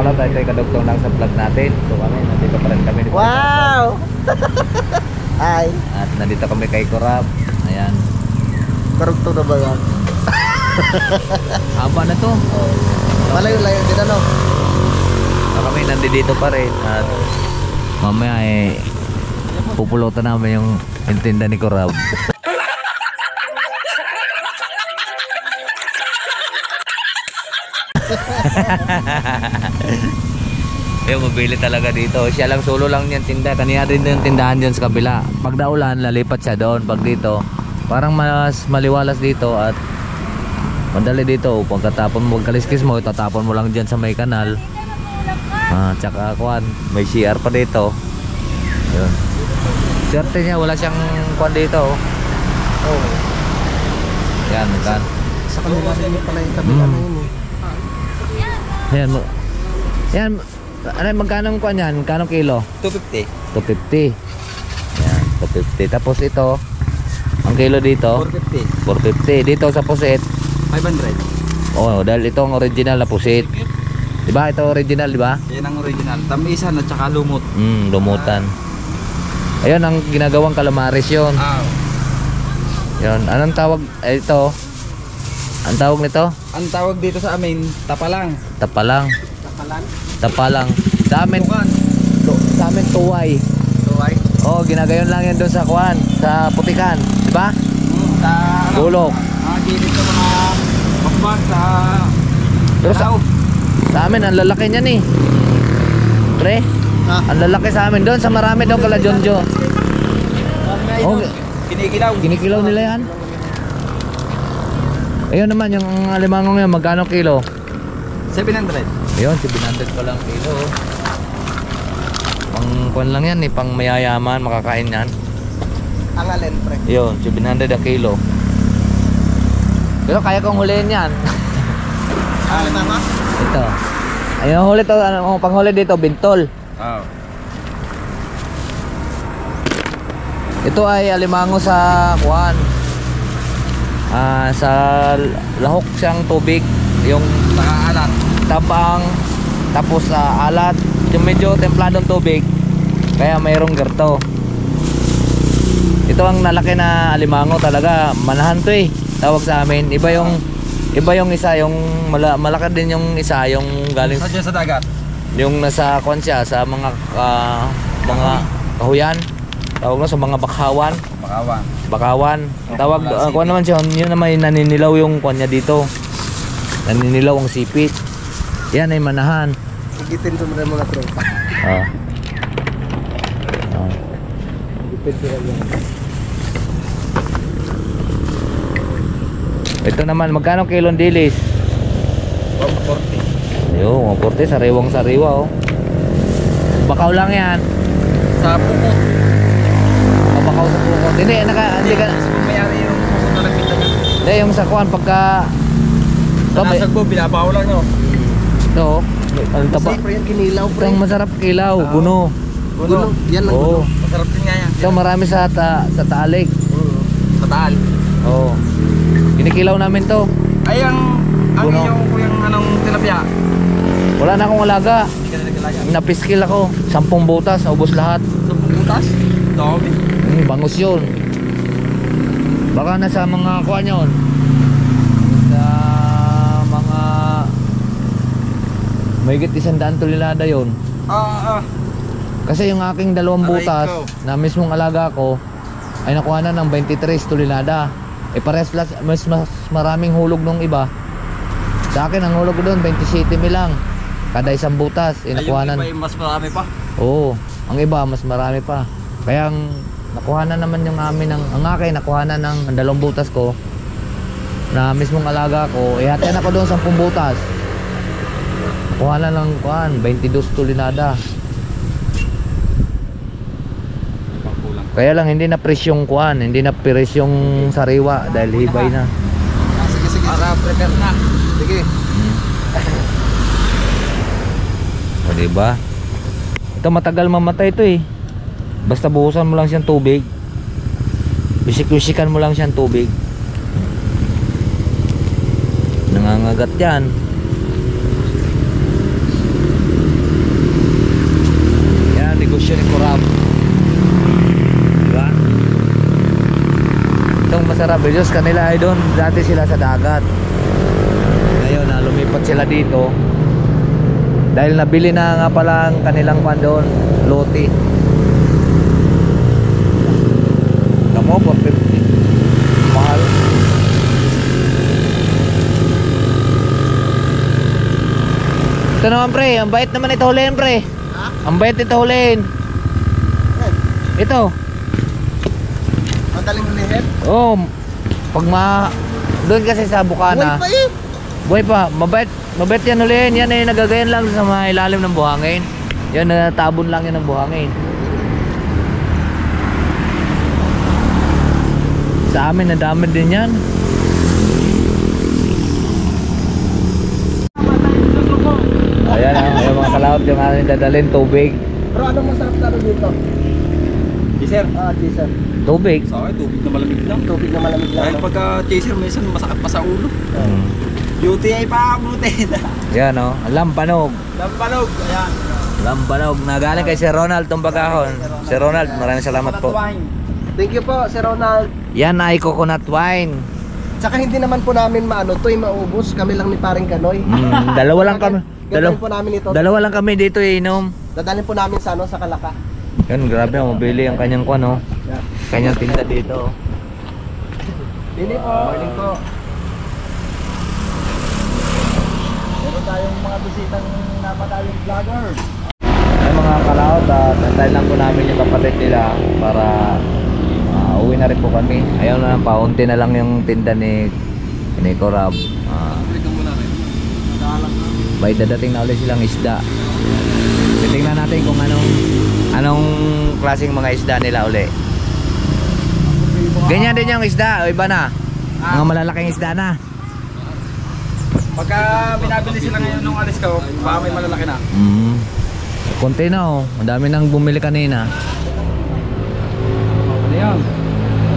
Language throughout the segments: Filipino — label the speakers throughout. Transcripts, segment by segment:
Speaker 1: kalab, ito yung kadugtong lang sa vlog natin. So kami, nandito pa rin kami.
Speaker 2: Wow! Ay,
Speaker 1: At nandito kami kay Kurab. Ayan.
Speaker 2: karugtong na ba yan?
Speaker 1: Haba na to.
Speaker 2: Malayo-layo din ano?
Speaker 1: So kami nandito pa rin. At mamaya pupulutan namin yung tinda ni Kurab. Yung mabili talaga dito. Siya lang, solo lang yan tinda. Kanina din yung tindahan dyan sa kabila. Pag naulan, lalipat siya doon. Pag dito, parang mas maliwalas dito at madali dito. Pagkatapon mo, kaliskis mo, itatapon mo lang dyan sa may kanal. Tsaka kuan, may CR pa dito. Yun. Swerte niya, wala siyang kuan dito.
Speaker 2: Oo.
Speaker 1: Yan, kan.
Speaker 2: Sa kanila rin pala yung kabila na yun eh.
Speaker 1: Yan, yan. Ano, magkano kuan yan? Magkano kilo?
Speaker 2: 250.
Speaker 1: 250. Yan, 250. Tapos ito, ang kilo dito
Speaker 2: 450.
Speaker 1: 450. Dito sa pusit
Speaker 2: 500.
Speaker 1: oh, dahil ito ang original na pusit. Diba? Ito original, diba?
Speaker 2: Yan ang original. Tamisan at saka lumot.
Speaker 1: Lumutan. Ayun ang ginagawang calamares yun. Yun. Anong tawag? Ito. Ang tawag nito?
Speaker 2: Ang tawag dito sa amin, tapalang.
Speaker 1: Tapalang.
Speaker 2: Tapalan?
Speaker 1: Tapalang. Sa amin, sa amin tuway.
Speaker 2: Tuway?
Speaker 1: Oh, ginagayon lang yan doon sa kuan, sa putikan, di ba?
Speaker 2: Sa
Speaker 1: Gulok.
Speaker 2: gilid sa mga bakbak sa
Speaker 1: Pero sa amin ang lalaki niyan eh. Pre, ang lalaki sa amin doon sa marami doon kala Jonjo. Oh,
Speaker 2: kinikilaw.
Speaker 1: kinikilaw nila yan. Ayun naman yung alimango ngayon, magkano kilo?
Speaker 2: 700.
Speaker 1: Ayun, 700 pa lang kilo. Pang kuan lang yan eh, pang mayayaman, makakain yan.
Speaker 2: Ang alin, pre?
Speaker 1: Ayun, 700 a kilo. Pero kaya kong huliin yan.
Speaker 2: Tama?
Speaker 1: Ito. Ayun, huli to, ano, panghuli dito, bintol. Ito ay alimango sa kuan. Sa lahok siyang tubig, yung
Speaker 2: Nakaalat.
Speaker 1: tabang, tapos alat, yung medyo templadong tubig, kaya mayroong gerto. Ito ang nalaki na alimango talaga, manahan to eh, tawag sa amin. Iba yung isa, yung malaki din yung isa, yung galing
Speaker 2: Sa dagat.
Speaker 1: yung nasa kuan siya sa mga kahuyan, tawag mo sa mga bakhawan. Bakawan. Tawag kuan naman siya, yun naman naninilaw yung kuan niya dito. Naninilaw ang sipit. Yan ay manahan.
Speaker 2: Higitin ko na mga tropa. Higipin ko yan.
Speaker 1: Ito naman, magkano kilong dilis?
Speaker 2: 140.
Speaker 1: Ayun, 140, sariwang-sariwa oh. Bakaw lang yan.
Speaker 2: Sa puko.
Speaker 1: Bakaw sa puko. Hindi ka.
Speaker 2: Mayari yung puko na nagpintagan.
Speaker 1: Hindi, yung sa kuan pagka
Speaker 2: Nasagbo, binabaw lang no.
Speaker 1: ito, ang taba.
Speaker 2: Kasi pre, yan kinilaw pre.
Speaker 1: Ang masarap kilaw, guno.
Speaker 2: Guno. Yan ang
Speaker 1: Oo.
Speaker 2: guno. Masarap din nga yan.
Speaker 1: Ito marami sa taalik.
Speaker 2: Sa taal.
Speaker 1: Oo. Kinikilaw namin to.
Speaker 2: Ay, ang
Speaker 1: Guno.
Speaker 2: yung anong tilapia.
Speaker 1: Wala na akong alaga.
Speaker 2: Hindi ka na nagalaga.
Speaker 1: Napiskil ako. 10 butas, naubos lahat.
Speaker 2: Sa putas? Dami.
Speaker 1: Bangus yun. Baka nasa mga kuha yun. Sa mga mahigit 100 tonelada yun. Kasi yung aking 2 butas na mismong alaga ko ay nakuha na ng 23 tonelada. Pares plus mas maraming hulog nung iba. Sa akin ang hulog ko doon 27 lang. Kada 1 butas nakuha na.
Speaker 2: Ay, yung iba mas marami pa.
Speaker 1: Oo, ang iba mas marami pa. Kaya nakuha na naman yung amin ang akin nakuha na ng 2 butas ko na mismong alaga ko. Hatian ako doon 10 butas. Nakuha na ng 22 tonelada. Kaya lang hindi na presyong kuan, hindi na presyong sariwa dahil hibay na.
Speaker 2: Sige. Para prepare na. Sige.
Speaker 1: O diba? Ito matagal mamatay ito eh. Basta buhusan mo lang siyang tubig. Bisik-bisikan mo lang siyang tubig. Nangangagat yan. negosyo ni Corab. Diba? Itong Masarabillos kanila ay doon. Dati sila sa dagat. Ngayon na lumipat sila dito. Dahil nabili na nga pala ang kanilang pan doon, lote. Kamo, 450. Mahal. Ito naman pre, ang bait naman ito huliin pre.
Speaker 2: Ha?
Speaker 1: Ang bait ito huliin. Ito.
Speaker 2: Madaling ulihin.
Speaker 1: Oh, pag doon kasi sa Bukana.
Speaker 2: Buhay pa eh.
Speaker 1: Buhay pa, mabait yan ulihin. Yan ay nagagayan lang sa mga ilalim ng buhangin. Yan, natabon lang yan ng buhangin. Sa amin, nadami din yan. Ayan, yung mga kalaot yung aming dadalhin, tubig.
Speaker 2: Pero anong masarap lalo dito? Chaser? Chaser.
Speaker 1: Tubig.
Speaker 3: Sa akin, tubig na malamig lang.
Speaker 2: Tubig na malamig lang.
Speaker 3: Dahil pagka chaser, minsan masakit pa sa ulo. UTI pa abutin.
Speaker 1: Yan o, lampanog.
Speaker 3: Lampanog, ayan.
Speaker 1: Lampanog, nagaling kay Sir Ronald Tumbagahon. Sir Ronald, maraming salamat po.
Speaker 2: Thank you po, Sir Ronald.
Speaker 1: Yan ay coconut wine.
Speaker 2: Tsaka hindi naman po namin maano to, maubos. Kami lang ni Paring Kanoy.
Speaker 1: Dalawa lang kami.
Speaker 2: Gagawin po namin ito.
Speaker 1: Dalawa lang kami dito inom.
Speaker 2: Dadalhin po namin sa sa Kalaka.
Speaker 1: Yan, grabe ang mabili ang kanyang kwan, oh. Kanyang tinda dito.
Speaker 2: Dili po. Morning po. Meron tayong mga bisitang napatayong vlogger.
Speaker 1: Ay mga kalaot, nantayin lang po namin yung kapatid nila para uwi na rin po kami. Ayaw na lang, paunti na lang yung tinda ni Corab. May dadating na ulit silang isda. Titingnan natin kung anong klaseng mga isda nila uli. Ganyan din yung isda, o iba na? Mga malalaking isda na.
Speaker 3: Pagka binabili sila ngayon nung alis ko, baka may malalaki na.
Speaker 1: Konti na oh. Ang dami nang bumili kanina.
Speaker 3: Ano yan?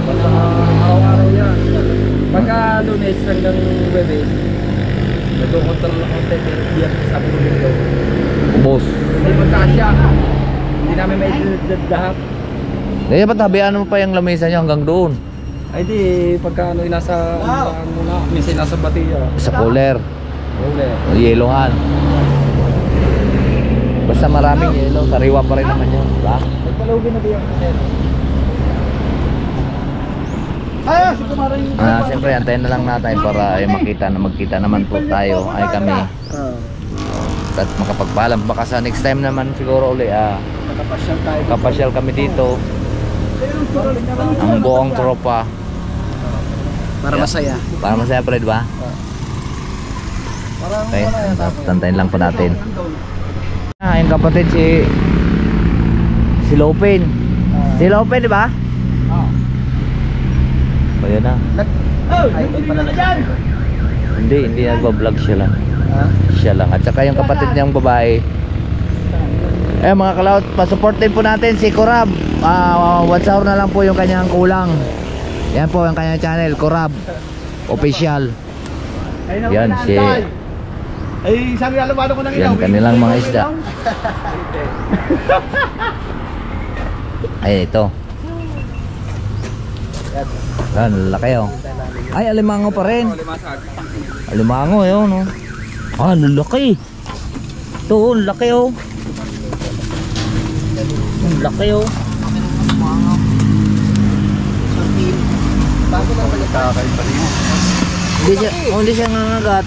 Speaker 3: Basta araw-araw yan. Pagka Lunes hanggang Webes, nagkukontrol na konti. Sabi ko dito.
Speaker 1: Boss.
Speaker 3: Hindi magkasya. Hindi namin may lahat.
Speaker 1: Kaya ba't habian mo pa yung lamesa nyo hanggang doon?
Speaker 3: Ay di, pagka ano, nasa muna, minsan nasa batiya.
Speaker 1: Sa cooler.
Speaker 3: Ule.
Speaker 1: Yelohan. Basta maraming yelo, sariwa pa rin naman yun, diba?
Speaker 3: Nagpalugin na diyan.
Speaker 1: Siyempre, antayin na lang natin para magkita naman po tayo, ay kami. At makapagpaalam. Baka sa next time naman siguro uli,
Speaker 2: Nakapasyal tayo.
Speaker 1: kapasyal kami dito. Ang buong tropa.
Speaker 2: Para masaya.
Speaker 1: Para masaya pa rin, diba?
Speaker 2: Parang
Speaker 1: Okay, tantayin lang po natin. Yung kapatid si Lopin. Si Lopin, di ba? O yun na.
Speaker 2: Ay, hindi pala na.
Speaker 1: Hindi nagbablog siya lang. Siya lang. At saka yung kapatid niyang babae. Mga kalaot, pasuportin po natin si Corab. 1 hour na lang po yung kanyang kulang. Yan po yung kanyang channel, Corab Official. Yan si
Speaker 2: Ay, isang lalabado ko ng
Speaker 1: yan kanilang mga isda. Ay, ito. Yan, laki oh. Ay, alimango pa rin. Alimango yun, oh. Laki. Ito, laki oh. Laki oh.
Speaker 2: Bago lang pala.
Speaker 1: Hindi siya nangagat.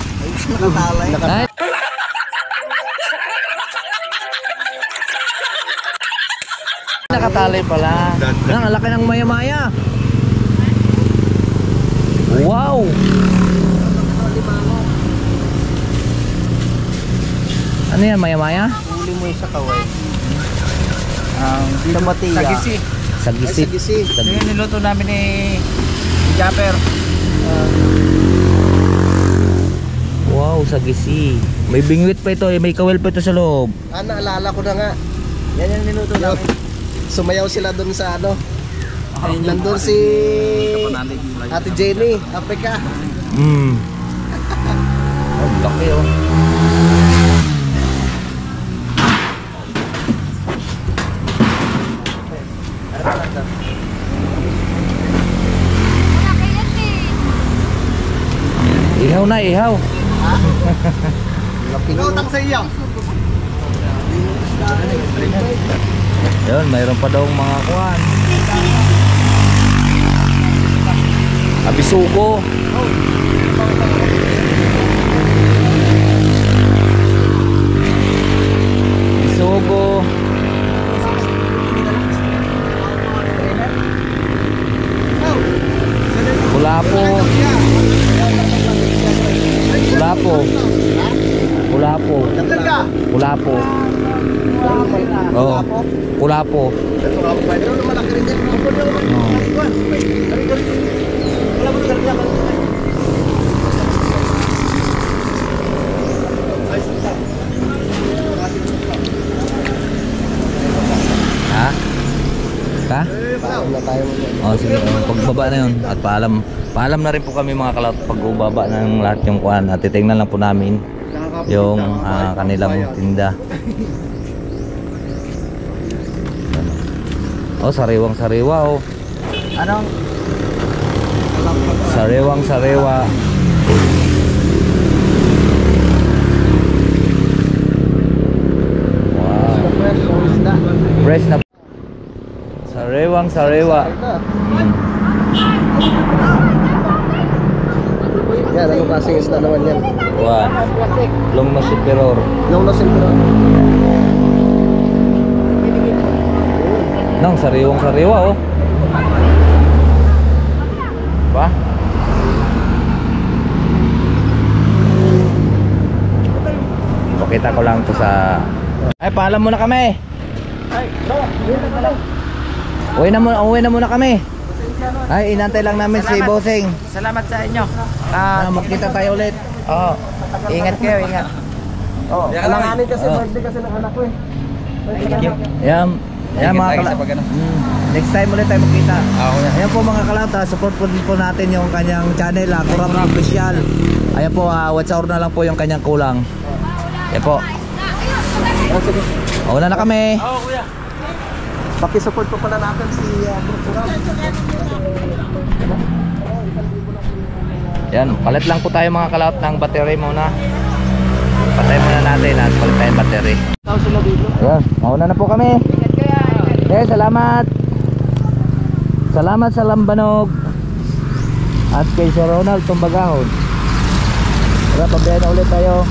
Speaker 2: Nakatalay.
Speaker 1: Ay. Nakatali pala. Ang laki ng maya-maya. Wow. Ano yan, maya-maya?
Speaker 2: Huli mo yung sa kaway. Sa batiya.
Speaker 3: Sagisi.
Speaker 1: Sagisit.
Speaker 2: Sagisi.
Speaker 3: Yung niluto namin ni Japper.
Speaker 1: Wow, sagisi. May bingwit pa ito, may kawel pa ito sa loob.
Speaker 2: Naalala ko na nga. Yan yung niluto namin. Sumayaw sila dun sa nandun si Ate Jenny, Africa.
Speaker 1: Ang laki oh. Ihaw na, ihaw.
Speaker 2: Pinutang sa iyo.
Speaker 1: Yun, mayroon pa daw mga kuhan. Abisugo. Bisugo. Kulapo. Kulapo. Kulapo. Kulapo. Oh, kulapo.
Speaker 2: Pero malaki rin yan.
Speaker 1: Ha? Ka?
Speaker 2: Paano na tayo mo?
Speaker 1: Oh, sige. Pagbaba na yun. At paalam. Paalam na rin po kami mga kalaot pag ubaba ng lahat yung kuhan. At titingnan lang po namin yung kanilang tinda. Oh, sariwang sariwa oh.
Speaker 2: Anong?
Speaker 1: Sariwang sariwa. Wow. Fresh na. Sariwang sariwa.
Speaker 2: Yan, anong klaseng isda naman yan?
Speaker 1: Wow. Long na superior.
Speaker 2: Long loss and pero.
Speaker 1: Nang sariwang sariwa oh. Ba? Pakita ko lang to sa. Ay, paalam muna kami.
Speaker 2: Ay, no, yun na pala.
Speaker 1: Uwi na muna kami. Ay, inantay lang namin si Bossing.
Speaker 3: Salamat sa inyo.
Speaker 1: Magkita tayo ulit.
Speaker 3: Oo. Ingat kayo, ingat.
Speaker 2: Oh, alanganin kasi birthday kasi ng anak ko eh.
Speaker 1: Yan. Yan mga kalata. Next time ulit tayo magkita. Ayan po mga kalata, support po natin yung kanyang channel, Kuram Official. Ayan po, watch hour na lang po yung kanyang kulang. Ayan po. Una na kami.
Speaker 3: Oo, kuya.
Speaker 2: Paki-support po pala natin si Kuram.
Speaker 1: Yan, palit lang po tayo mga kalaot ng battery muna. Patay muna natin at palit tayo ng battery. Ayan, mauna na po kami. Salamat. Salamat sa Lambanog. At kay Sir Ronald Tumbagahon. Tara, pabayaan na ulit tayo.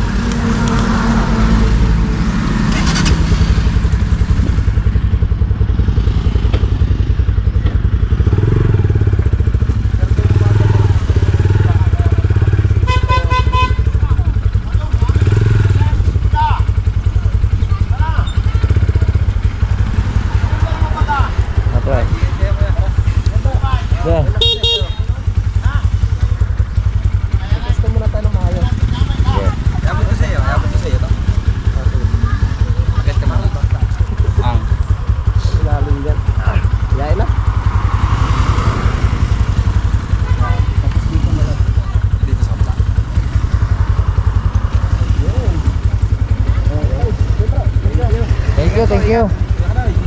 Speaker 1: Thank you.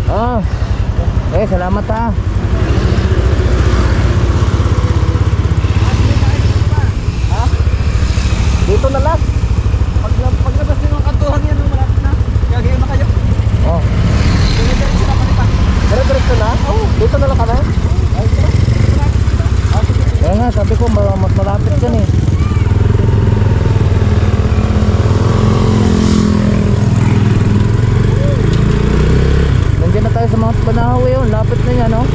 Speaker 1: Oh. Salamat ha.
Speaker 2: Dito na last. Paglabas din ng kantuhan yan, malapit na. Gagawin na kayo.
Speaker 1: Oh.
Speaker 2: Diretso na? Oo, dito na lang kami.
Speaker 1: Kaya nga, sabi ko mas malapit yan eh. Nandiyan na tayo sa mga Banahaw yun, lapit na yan, no?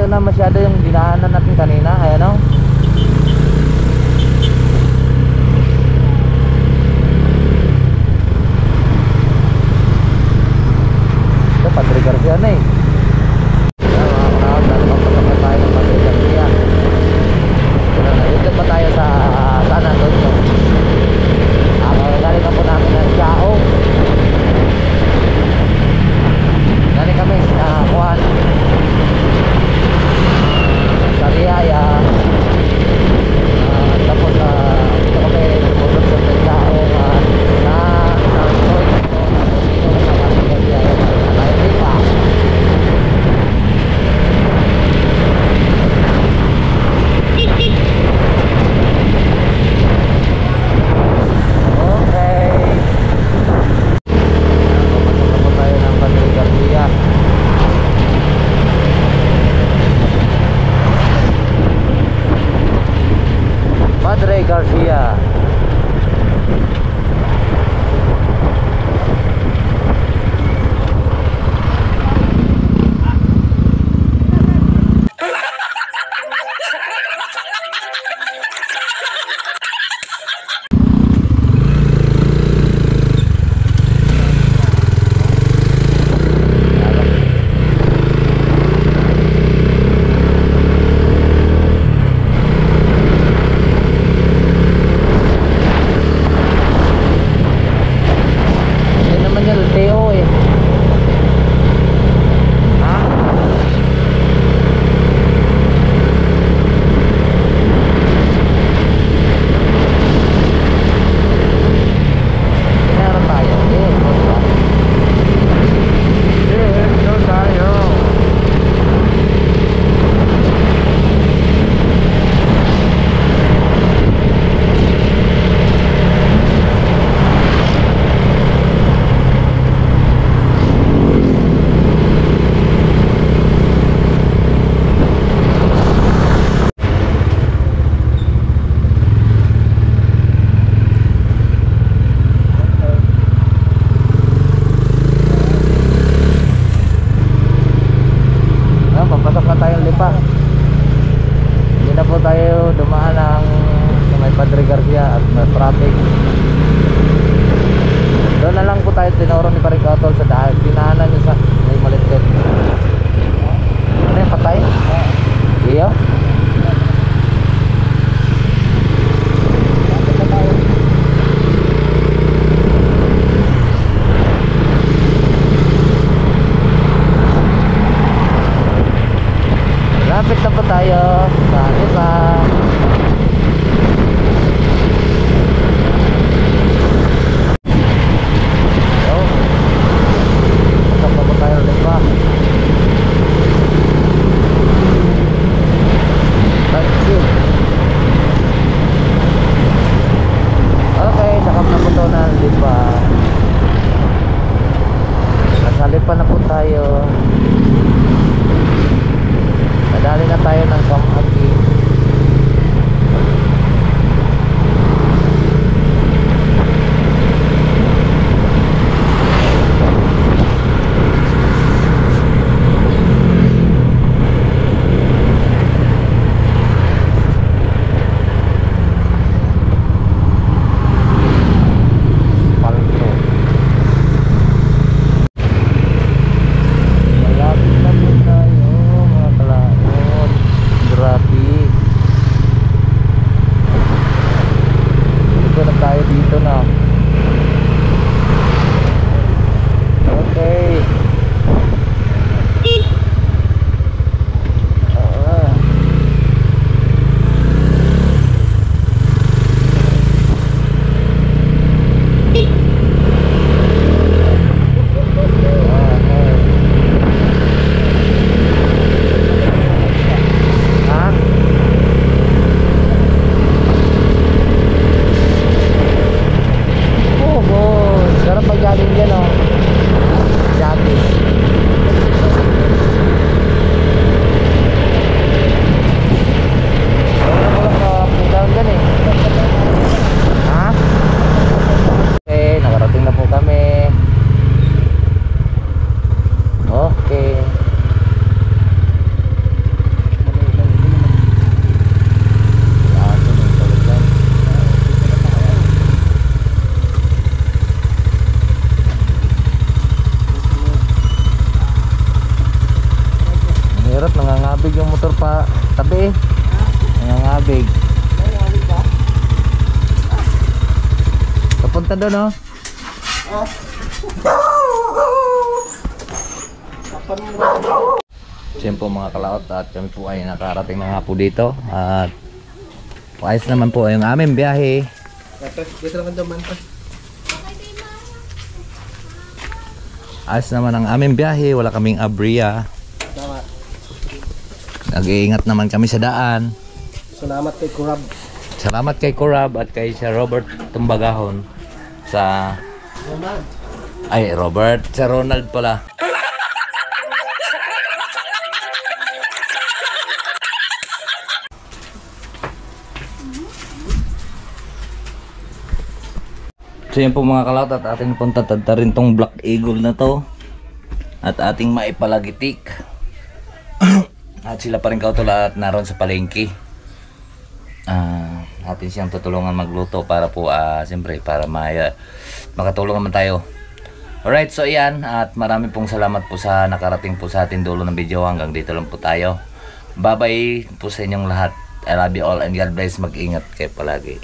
Speaker 1: malayo na masyado yung dinaanan natin kanina. Ayan o. Ito, Padre Garcia na eh. Ayan mga kanawag, dahil papasok na tayo ng Padre Garcia. Dito pa tayo sa San Antonio. Galing na po namin ng Siao. Galing kami sa Juan sa Riyaya. Tapos dito kami sumunod sa Siao na Soy. Tapos dito sa Riyaya tayo lipa. Padre Garcia. Papasok na tayong lipa. Hindi na po tayo dumaan ng may Padre Garcia at may traffic. Doon na lang po tayo tinuro ni Parikatol sa daan. Dinaanan niya sa may malitit. Ano yung patay? Iyo? Lapit na po tayo sa isa. So, pasok na po tayo ulit pa. Thank you. Okay, sakap na po ito na lipa. Nasa lipa na po tayo. Nadali na tayo ng Kamagi. Nangangabig yung motor pa tabi. Nangangabig. Papunta doon oh. Siyempre po mga kalaot at kami po ay nakarating na nga po dito at ayos naman po yung aming biyahe.
Speaker 2: Dito naman daw man.
Speaker 1: Ayos naman ang aming biyahe, wala kaming abriya.
Speaker 2: Tama.
Speaker 1: Nag-iingat naman kami sa daan.
Speaker 2: Salamat kay Kurab.
Speaker 1: Salamat kay Kurab at kay Sir Robert Tumbagahon sa Sa Ronald pala. So yan po mga kalaot at ating pong tatadtarin tong Black Eagle na to at ating maipalagitik. At sila pa rin kautula at naroon sa palengke. Atin siyang tutulungan magluto para po siyempre para makatulong naman tayo. Alright, so yan at marami pong salamat po sa nakarating po sa ating dulo ng video. Hanggang dito lang po tayo. Bye bye po sa inyong lahat. I love you all and God bless. Mag-ingat kayo palagi.